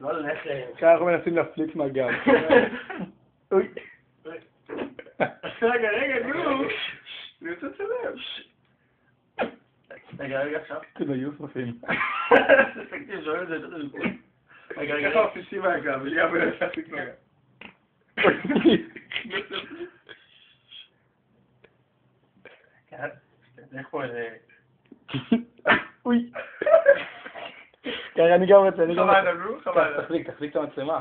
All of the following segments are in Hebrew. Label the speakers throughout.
Speaker 1: לא ללכת.
Speaker 2: אנחנו מנסים להפליק מהגב. אוי.
Speaker 1: רגע, נו. אני רוצה לצלם. רגע, עכשיו.
Speaker 2: אתם היו סופים.
Speaker 1: תקשיב, שומעים את זה. רגע.
Speaker 2: ככה מפלישים מהגב, אליה מנסה להפליק מהגב.
Speaker 1: איך פה איזה...
Speaker 2: אוי. אני גם רוצה,
Speaker 1: חבל.
Speaker 2: תחזיק את המצלמה.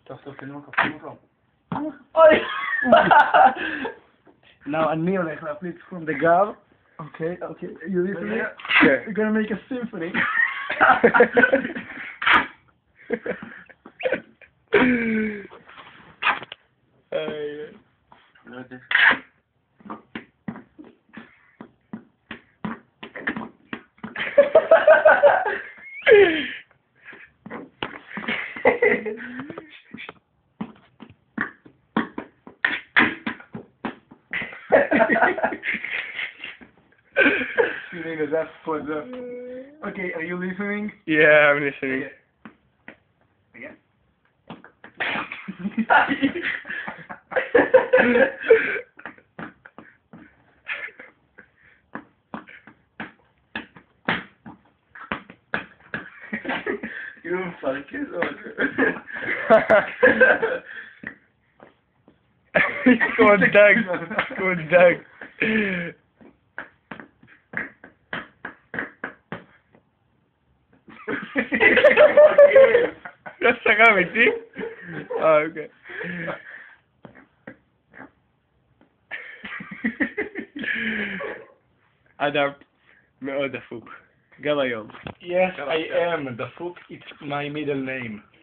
Speaker 1: טוב, תנו מקום.
Speaker 2: אוי! Now אני הולך להפליץ from the gab. Okay. You listen me?
Speaker 1: Yeah.
Speaker 2: You're gonna make a symphony. Okay, are you listening?
Speaker 1: Yeah, I'm listening.
Speaker 2: Again?
Speaker 1: You fucking Good Doug. לא סגר איתי? אוקיי. אדם מאוד דפוק. גם היום.
Speaker 2: Yes, I am. דפוק, it's my middle name.